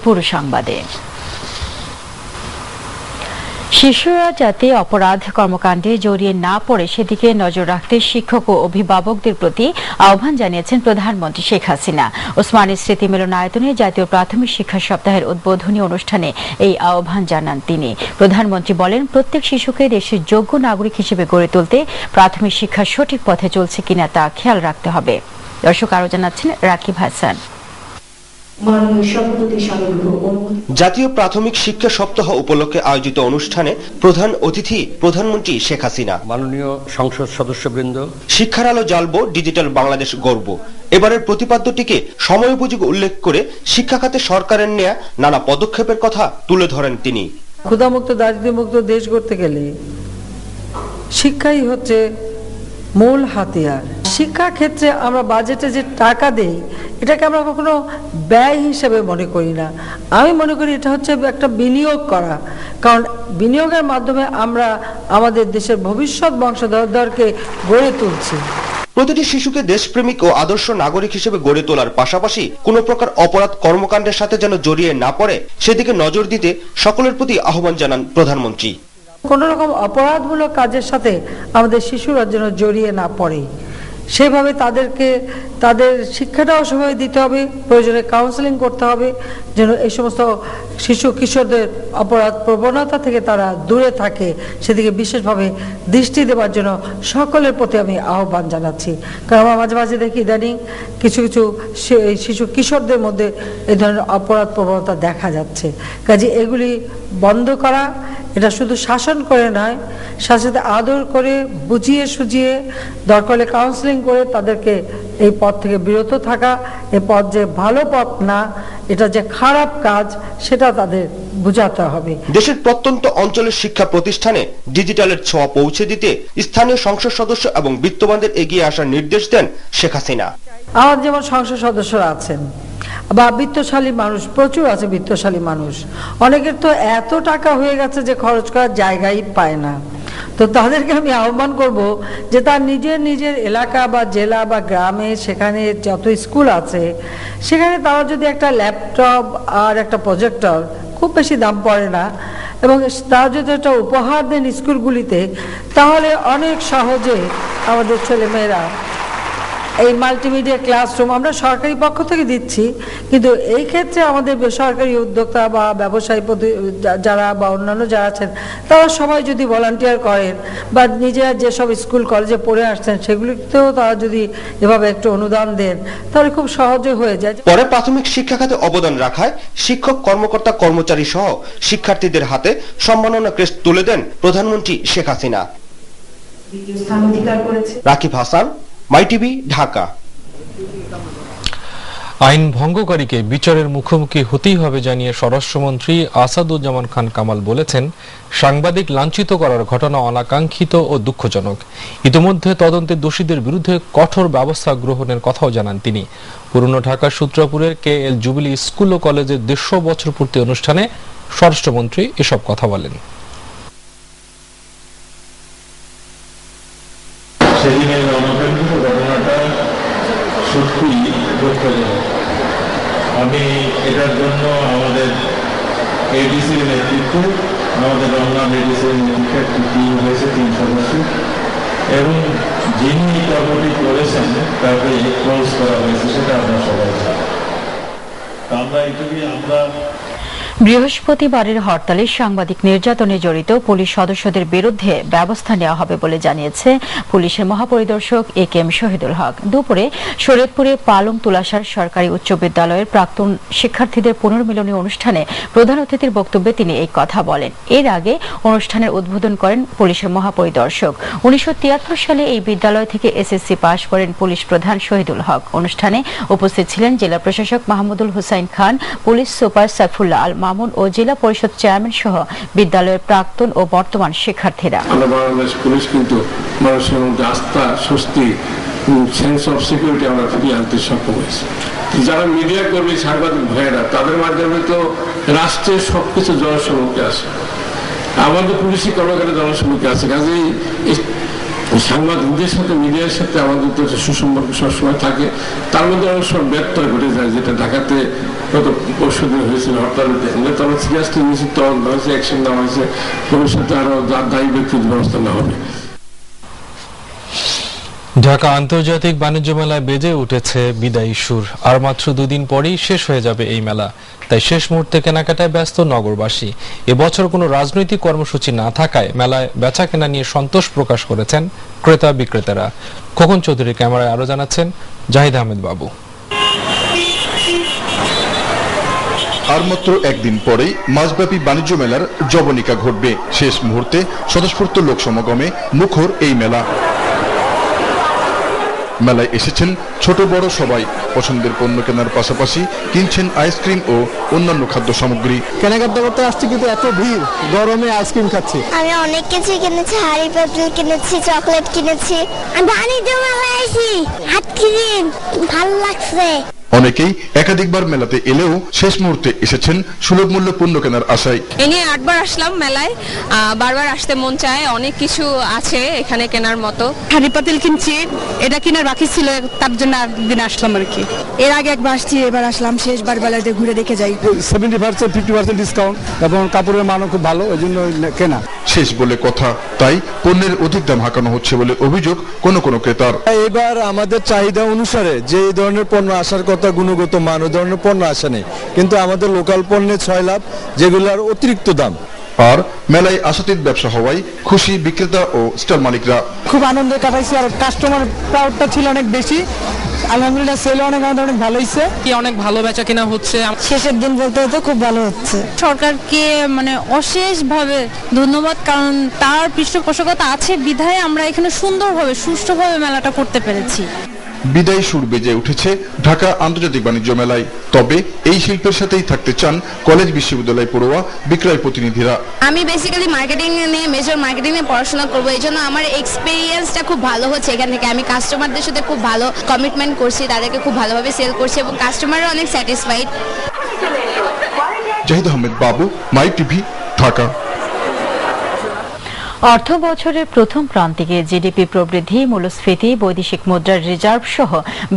পুরো সংবাদে। শিশুরা যাতে অপরাধ কর্মকাণ্ডে জড়িয়ে না পড়ে সেদিকে নজর রাখতে শিক্ষক ও অভিভাবকদের প্রতি আহ্বান জানিয়েছেন প্রধানমন্ত্রী শেখ হাসিনা। ওসমানী স্মৃতি মিলনায়তনে জাতীয় প্রাথমিক শিক্ষা সপ্তাহের উদ্বোধনী অনুষ্ঠানে এই আহ্বান জানান তিনি। প্রধানমন্ত্রী বলেন, প্রত্যেক শিশুকে দেশের যোগ্য নাগরিক হিসেবে গড়ে তুলতে প্রাথমিক শিক্ষা সঠিক পথে চলছে কিনা তা খেয়াল রাখতে হবে। দর্শক আরো জানাচ্ছেন রাকিব হাসান। জাতীয় প্রাথমিক শিক্ষা সপ্তাহ উপলক্ষে আয়োজিত অনুষ্ঠানে প্রধান অতিথি প্রধানমন্ত্রী শেখ হাসিনা। মাননীয় সংসদ সদস্যবৃন্দ, শিক্ষার আলো জ্বালবো, ডিজিটাল বাংলাদেশ গড়ব। এবারের প্রতিপাদ্যটিকে সময়োপযোগী উল্লেখ করে শিক্ষা খাতে সরকারের নেয়া নানা পদক্ষেপের কথা তুলে ধরেন তিনি। ক্ষুধামুক্ত দারিদ্র্যমুক্ত দেশ গড়তে গেলে শিক্ষাই হচ্ছে মূল হাতিয়ার। শিক্ষা ক্ষেত্রে আমরা বাজেটে যে টাকা দেই এটাকে আমরা কখনো ব্যয় হিসেবে মনে করি না। আমি মনে করি এটা হচ্ছে একটা বিনিয়োগ করা, কারণ বিনিয়োগের মাধ্যমে আমরা আমাদের দেশের ভবিষ্যৎ বংশধরদেরকে গড়ে তুলছি। প্রতিটি শিশুকে দেশপ্রেমিক ও আদর্শ নাগরিক হিসেবে গড়ে তোলার পাশাপাশি কোনো প্রকার অপরাধ কর্মকাণ্ডের সাথে যেন জড়িয়ে না পড়ে সেদিকে নজর দিতে সকলের প্রতি আহ্বান জানান প্রধানমন্ত্রী। কোন রকম অপরাধমূলক কাজের সাথে আমাদের শিশুরা যেন জড়িয়ে না পড়ে, সেভাবে তাদেরকে তাদের শিক্ষাটাও সেভাবে দিতে হবে, প্রয়োজনে কাউন্সেলিং করতে হবে যেন এই সমস্ত শিশু কিশোরদের অপরাধ প্রবণতা থেকে তারা দূরে থাকে, সেদিকে বিশেষভাবে দৃষ্টি দেওয়ার জন্য সকলের প্রতি আমি আহ্বান জানাচ্ছি। কারণ আমরা মাঝে মাঝে দেখি ইদানিং কিছু কিছু শিশু কিশোরদের মধ্যে এই ধরনের অপরাধ প্রবণতা দেখা যাচ্ছে। কাজে এগুলি বন্ধ করা, এটা শুধু শাসন করে নয়, সাথে সাথে আদর করে বুঝিয়ে সুঝিয়ে দরকার হলে কাউন্সেলিং করে তাদেরকে এই পথ থেকে বিরত থাকা, এই পথ যে ভালো পথ না, এটা যে খারাপ কাজ সেটা তাদের বুঝাতে হবে। দেশের প্রত্যন্ত অঞ্চলের শিক্ষা প্রতিষ্ঠানে ডিজিটালের ছোঁয়া পৌঁছে দিতে স্থানীয় সংসদ সদস্য এবং বিত্তবানদের এগিয়ে আসার নির্দেশ দেন শেখ হাসিনা। আমার যেমন সংসদ সদস্যরা আছেন বা বিত্তশালী মানুষ প্রচুর আছে, বিত্তশালী মানুষ অনেকের তো এত টাকা হয়ে গেছে যে খরচ করার জায়গাই পায় না। তো তাদেরকে আমি আহ্বান করব যে তার নিজের নিজের এলাকা বা জেলা বা গ্রামে সেখানে যত স্কুল আছে সেখানে তারা যদি একটা ল্যাপটপ আর একটা প্রজেক্টর, খুব বেশি দাম পড়ে না, এবং তারা যদি একটা উপহার দেন স্কুলগুলিতে, তাহলে অনেক সহজে আমাদের ছেলেমেয়েরা এই মাল্টিমিডিয়া ক্লাসরুম আমরা সরকারি পক্ষ থেকে দিচ্ছি, কিন্তু এই ক্ষেত্রে আমাদের বেসরকারি উদ্যোক্তা বা ব্যবসায়ী যারা বা অন্যান্য যারা আছেন তারা সবাই যদি ভলান্টিয়ার করেন বা নিজেরা যেসব স্কুল কলেজে পড়ে আসছেন সেগুলিতেও তারা যদি এভাবে একটু অনুদান দেন তাহলে খুব সহজে হয়ে যায়। পরে প্রাথমিক শিক্ষা খাতে অবদান রাখায় শিক্ষক, কর্মকর্তা, কর্মচারী সহ শিক্ষার্থীদের হাতে সম্মাননা ক্রেস্ট তুলে দেন প্রধানমন্ত্রী শেখ হাসিনা। রাকিব হাসান, মাই টিভি, ঢাকা। আইন ভঙ্গকারীকে বিচারের মুখোমুখি হতেই হবে জানিয়ে স্বরাষ্ট্রমন্ত্রী আসাদুজ্জামান খান কামাল বলেছেন, সাংবাদিক লাঞ্ছিত করার ঘটনা অনাকাঙ্ক্ষিত ও দুঃখজনক। ইতিমধ্যে তদন্তে দোষীদের বিরুদ্ধে কঠোর ব্যবস্থা গ্রহণের কথাও জানান তিনি। পুরনো ঢাকার সূত্রাপুরের KL জুবিলি স্কুল ও কলেজের 150 বছর পূর্তি অনুষ্ঠানে স্বরাষ্ট্রমন্ত্রী এসব কথা বলেন। সেদিনের অনাকাঙ্ক্ষিত ঘটনাটা সত্যি দুঃখজনক। আমি এটার জন্য আমাদের এডিসির নেতৃত্বে, আমাদের রমনা এডিসির নেতৃত্বে একটি টিম হয়েছে 3 সদস্য, এবং যিনি কর্মটি করেছেন তাকে ক্লোজ করা হয়েছে, সেটা আমরা সবাই জানি। আমরা এটুকুই আমরা বৃহস্পতিবারের হরতালে সাংবাদিক নির্যাতনে জড়িত পুলিশ সদস্যদের বিরুদ্ধে ব্যবস্থা নেওয়া হবে বলে জানিয়েছে পুলিশের মহাপরিদর্শক AKM শহীদুল হক। দুপুরে শরীয়তপুরে পালং তুলাসার সরকারি উচ্চ বিদ্যালয়ের প্রাক্তন শিক্ষার্থীদের পুনর্মিলনী অনুষ্ঠানে প্রধান অতিথির বক্তব্যে তিনি এই কথা বলেন। এর আগে অনুষ্ঠানের উদ্বোধন করেন পুলিশের মহাপরিদর্শক। 1973 সালে এই বিদ্যালয় থেকে SSC পাশ করেন পুলিশ প্রধান শহীদুল হক। অনুষ্ঠানে উপস্থিত ছিলেন জেলা প্রশাসক মাহমুদুল হুসাইন খান, পুলিশ সুপার সাইফুল্লাহ আল মামুন ও জেলা পরিষদ চেয়ারম্যান সহ বিদ্যালয়ের প্রাক্তন ও বর্তমান শিক্ষার্থীরা। বাংলাদেশ পুলিশ কিন্তু মানুষের মধ্যে আস্থা, স্বস্তি, সেন্স অফ সিকিউরিটি আমরা ফিরিয়ে আনতে সক্ষম হয়েছে। যারা মিডিয়া কর্মী, সাংবাদিক ভাইয়েরা, তাদের মাধ্যমে তো রাষ্ট্রের সবকিছু জনসম্মুখে আসে, আমাদের পুলিশি কর্মকারী জনসম্মুখে আছে। কাজেই সাংবাদিকদের সাথে মিডিয়ার সাথে আমাদের তো একটা সুসম্পর্ক সবসময় থাকে, তার মধ্যে অনেক সময় ব্যত্যয় ঘটে যায়, যেটা ঢাকাতে গত পরশুদিন হয়েছিল হরতালেতে। তারা সিরিয়াসলি নিশ্চিত তদন্ত হয়েছে, অ্যাকশন নেওয়া হয়েছে, ভবিষ্যতে আরো দায়ী ব্যক্তির ব্যবস্থা নেওয়া হবে। ঢাকা আন্তর্জাতিক বাণিজ্য মেলায় বেজে উঠেছে বিদায়ী সুর। আর মাত্র দুদিন পরেই শেষ হয়ে যাবে এই মেলা, তাই শেষ মুহূর্তে কেনাকাটায় ব্যস্ত নগরবাসী। এবছর কোনো রাজনৈতিক কর্মসূচি না থাকায় মেলায় বেচা কেনা নিয়ে সন্তোষ প্রকাশ করেছেন ক্রেতা বিক্রেতারা। খোকন চৌধুরীর ক্যামেরায় আরো জানাচ্ছেন জাহিদ আহমেদ বাবু। আর মাত্র একদিন পরেই মাসব্যাপী বাণিজ্য মেলার জবনিকা ঘটবে। শেষ মুহূর্তে স্বতঃস্ফূর্ত লোক সমাগমে মুখর এই মেলা। মেলায় এসেছেন ছোট বড় সবাই। পছন্দের পণ্য কেনার পাশাপাশি কিনছেন আইসক্রিম ও অন্যান্য খাদ্য সামগ্রী। কেনাকাটা করতে আসছি কিন্তু এত ভিড়, গরমে আইসক্রিম খাচ্ছি। আমি অনেক কিছু কিনেছি, হাড়ি পাতিল কিনেছি, চকলেট কিনেছি। আমি বাণিজ্য মেলায় আইছি, হাত ক্রিম ভালো লাগছে। অনেকেই একাধিকবার মেলাতে এলেও শেষ মুহূর্তে এসেছেন সুলভ মূল্য পণ্য কেনার আশায়। এই নিয়ে 8 বার আসলাম মেলায়, বারবার আসতে মন চায়। অনেক কিছু আছে এখানে কেনার মতো। হাড়ি পাতিল কিনছি, এটা কেনার বাকি ছিল, তার জন্য একদিন আসলাম আর কি। এর আগে একবার আসছি, এবার আসলাম। শেষবার বেলাতে ঘুরে দেখে যাই। 70% 50% ডিসকাউন্ট এবং কাপড়ের মানও খুব ভালো, এই জন্য কেনা। শেষ বলে কথা, তাই পণ্যের অধিক দাম হাঁকানো হচ্ছে বলে অভিযোগ কোনো কোনো ক্রেতার। এবার আমাদের চাহিদা অনুসারে যে ধরনের পণ্য আসার কথা, গুণগত মান, ওই ধরনের পণ্য আসে নেই, কিন্তু আমাদের লোকাল পণ্যে 6 লাভ, যেগুলোর অতিরিক্ত দাম। আর মেলায় আশাতীত ব্যবসা হওয়ায় খুশি বিক্রেতা ও স্টল মালিকরা। খুব আনন্দে কাটাইছি, আর কাস্টমার ক্রাউডটা ছিল অনেক বেশি। আলহামদুলিল্লাহ সেল অনেক ভালো হয়েছে, অনেক ভালো বেচা কেনা হচ্ছে। শেষের দিন বলতে তো খুব ভালো হচ্ছে। সরকারকে অশেষ ভাবে ধন্যবাদ, কারণ তার পৃষ্ঠপোষকতা আছে বিধায় আমরা এখানে সুন্দরভাবে সুষ্ঠুভাবে মেলাটা করতে পেরেছি। বিদায় সুর বেজে উঠেছে ঢাকা আন্তর্জাতিক বাণিজ্য মেলায়। তবে এই শিল্পের সাথেই থাকতে চান কলেজ বিশ্ববিদ্যালয় পড়ুয়া বিক্রয় প্রতিনিধিরা। আমি বেসিক্যালি মার্কেটিং নিয়ে, মেজর মার্কেটিং নিয়ে পড়াশোনা করবো, এই জন্য আমার এক্সপিরিয়েন্সটা খুব ভালো হচ্ছে এখান থেকে। আমি কাস্টমারদের সাথে খুব ভালো কমিটমেন্ট করছি, তাদেরকে খুব ভালোভাবে সেল করছি এবং কাস্টমাররা অনেক স্যাটিসফাইড। জাহিদ আহমেদ বাবু, মাই টিভি, ঢাকা। অর্থ বছরের প্রথম প্রান্তিকে জিডিপি প্রবৃদ্ধি, মূল্যস্ফীতি, বৈদেশিক মুদ্রার রিজার্ভ সহ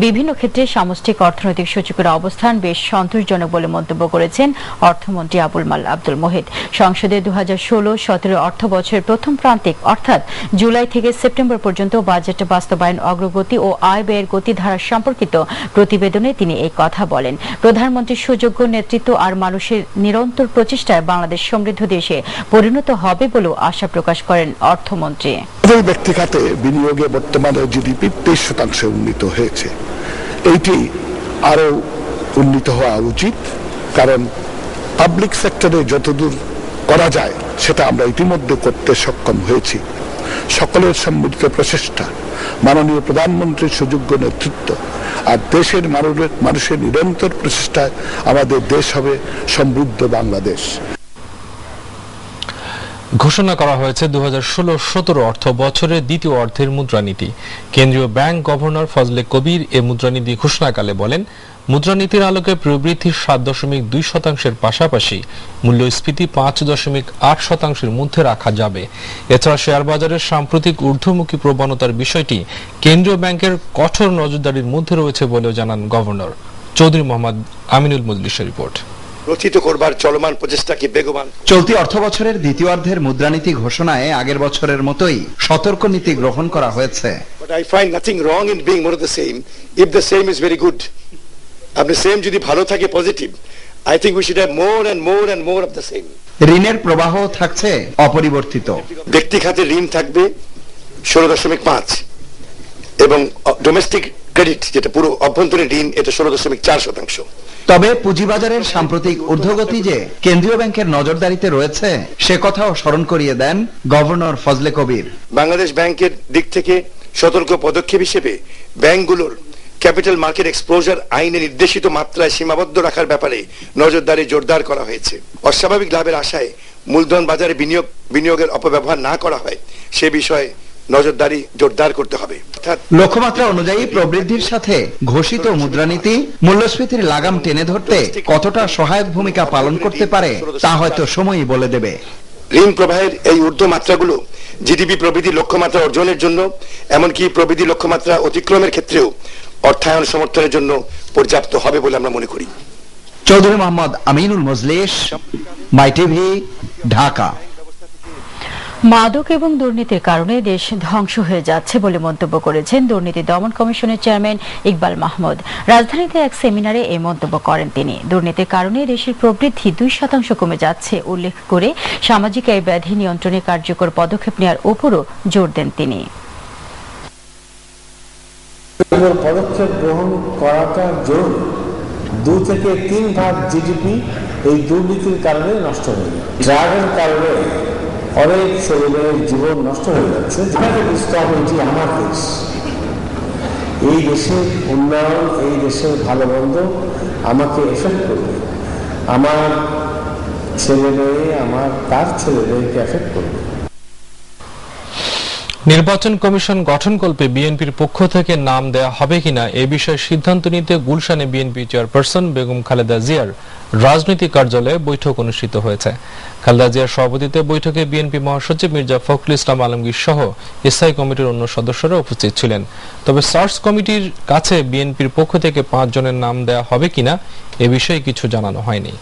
বিভিন্ন ক্ষেত্রে সামষ্টিক অর্থনৈতিক সূচকের অবস্থান বেশ সন্তোষজনক বলে মন্তব্য করেছেন অর্থমন্ত্রী আবুল মাল আব্দুল মোহিত। সংসদে 2016-17 অর্থ বছরের প্রথম প্রান্তিক অর্থাৎ জুলাই থেকে সেপ্টেম্বর পর্যন্ত বাজেট বাস্তবায়ন অগ্রগতি ও আয় ব্যয়ের গতিধারা সম্পর্কিত প্রতিবেদনে তিনি এই কথা বলেন। প্রধানমন্ত্রীর সুযোগ্য নেতৃত্ব আর মানুষের নিরন্তর প্রচেষ্টায় বাংলাদেশ সমৃদ্ধ দেশে পরিণত হবে বলেও আশা প্রকাশ করেন অর্থমন্ত্রী। ব্যক্তি খাতে বিনিয়োগে বর্তমানে জিডিপি 23% উন্নীত হয়েছে। এইটি আরো উন্নীত হওয়া উচিত, কারণ পাবলিক সেক্টরে যতদূর করা যায় সেটা আমরা ইতিমধ্যে করতে সক্ষম হয়েছি। সকলের সম্মিলিত প্রচেষ্টা, মাননীয় প্রধানমন্ত্রীর সুযোগ্য নেতৃত্ব আর দেশের মানুষের নিরন্তর প্রচেষ্টায় আমাদের দেশ হবে সমৃদ্ধ বাংলাদেশ। ঘোষণা করা হয়েছে 2016-17 অর্থ বছরের দ্বিতীয় অর্ধের মুদ্রানীতি। কেন্দ্রীয় ব্যাংক গভর্নর ফজলে কবির এ মুদ্রানীতি ঘোষণাকালে বলেন, মুদ্রানীতির আলোকে প্রবৃদ্ধি 7.2% পাশাপাশি মূল্যস্ফীতি 5.8% মধ্যে রাখা যাবে। এছাড়া শেয়ার বাজারের সাম্প্রতিক ঊর্ধ্বমুখী প্রবণতার বিষয়টি কেন্দ্রীয় ব্যাংকের কঠোর নজরদারির মধ্যে রয়েছে বলেও জানান গভর্নর। চৌধুরী মোহাম্মদ আমিনুল মজলিসের রিপোর্ট। রচিত করবার চলমান প্রচেষ্টাকে বেগবান। চলতি অর্থ বছরের দ্বিতীয়ার্ধের মুদ্রানীতি ঘোষণায় আগের বছরের মতোই সতর্ক নীতি গ্রহণ করা হয়েছে। But I find nothing wrong in being more of the same if the same is very good. আপনি সেম যদি ভালো থাকে, positive, I think we should have more and more and more of the same. ঋণের প্রবাহ থাকছে অপরিবর্তিত। ব্যক্তি খাতে ঋণ থাকবে 16.5 এবং ডোমেস্টিক ক্রেডিট যেটা পুরো অভ্যন্তরীণ ঋণ এটা 16.4%। তবে পুঁজিবাজারের সাম্প্রতিক ঊর্ধ্বগতি যে কেন্দ্রীয় ব্যাংকের নজরদারিতে রয়েছে সে কথাও স্মরণ করিয়ে দেন গভর্নর ফজলে কবির। বাংলাদেশ ব্যাংকের দিক থেকে সতর্ক পদক্ষেপ হিসেবে ব্যাংকগুলোর ক্যাপিটাল মার্কেট এক্সপোজার আইনে নির্দেশিত মাত্রায় সীমাবদ্ধ রাখার ব্যাপারে নজরদারি জোরদার করা হয়েছে। অস্বাভাবিক লাভের আশায় মূলধন বাজারে বিনিয়োগের অপব্যবহার না করা হয় সে বিষয়ে নজরদারি জোরদার করতে হবে। লক্ষ্যমাত্রা অনুযায়ী প্রবৃদ্ধির সাথে ঘোষিত মুদ্রানীতি মূল্যস্ফীতির লাগাম টেনে ধরতে কতটা সহায়ক ভূমিকা পালন করতে পারে তা হয়তো সময়ই বলে দেবে। ঋণ প্রবাহের এই ঊর্ধ্ব মাত্রাগুলো জিডিপি প্রবৃদ্ধি লক্ষ্যমাত্রা অর্জনের জন্য এমনকি প্রবৃদ্ধি লক্ষ্যমাত্রা অতিক্রমের ক্ষেত্রেও অর্থায়ন সমর্থনের জন্য পর্যাপ্ত হবে বলে আমরা মনে করি। চৌধুরী মোহাম্মদ আমিনুল মজলিস, মাই টিভি, ঢাকা। মাদক এবং দুর্নীতির কারণে দেশ ধ্বংস হয়ে যাচ্ছে বলে মন্তব্য করেছেন দুর্নীতি দমন কমিশনের চেয়ারম্যান ইকবাল মাহমুদ। রাজধানীতে এক সেমিনারে এই মন্তব্য করেন তিনি। দুর্নীতির কারণে দেশের প্রবৃদ্ধি 2% কমে যাচ্ছে উল্লেখ করে সামাজিক এই ব্যাধি নিয়ন্ত্রণে কার্যকর পদক্ষেপ নেওয়ার উপরও জোর দেন তিনি। পদক্ষেপ গ্রহণ করাটা জরুরি। 2 থেকে 3 ভাগ জিডিপি এই দুর্নীতির কারণে নষ্ট হয়ে যায়। ড্রাগের কারণে অনেক ছেলেমেয়ের জীবন নষ্ট হয়ে যাচ্ছে। যেটাকে বুঝতে হবে এটি আমার দেশ, এই দেশের উন্নয়ন, এই দেশের ভালো মন্দ আমাকে এফেক্ট করবে, আমার ছেলে মেয়ে, তার ছেলে মেয়েকে এফেক্ট করবে। নির্বাচন কমিশন গঠনকল্পে বিএনপির পক্ষ থেকে নাম দেয়া হবে কিনা এ বিষয়ে সিদ্ধান্ত নিতে গুলশানে বিএনপি চেয়ারপারসন বেগম খালেদা জিয়ার রাজনৈতিক কার্যালয়ে বৈঠক অনুষ্ঠিত হয়েছে। খালেদা জিয়ার সভাপতিত্বে বৈঠকে বিএনপি মহাসচিব মির্জা ফখরুল ইসলাম আলমগীর সহ স্থায়ী কমিটির অন্য সদস্যরা উপস্থিত ছিলেন। তবে সার্চ কমিটির কাছে বিএনপির পক্ষ থেকে 5 জনের নাম দেয়া হবে কিনা এ বিষয়ে কিছু জানানো হয়নি।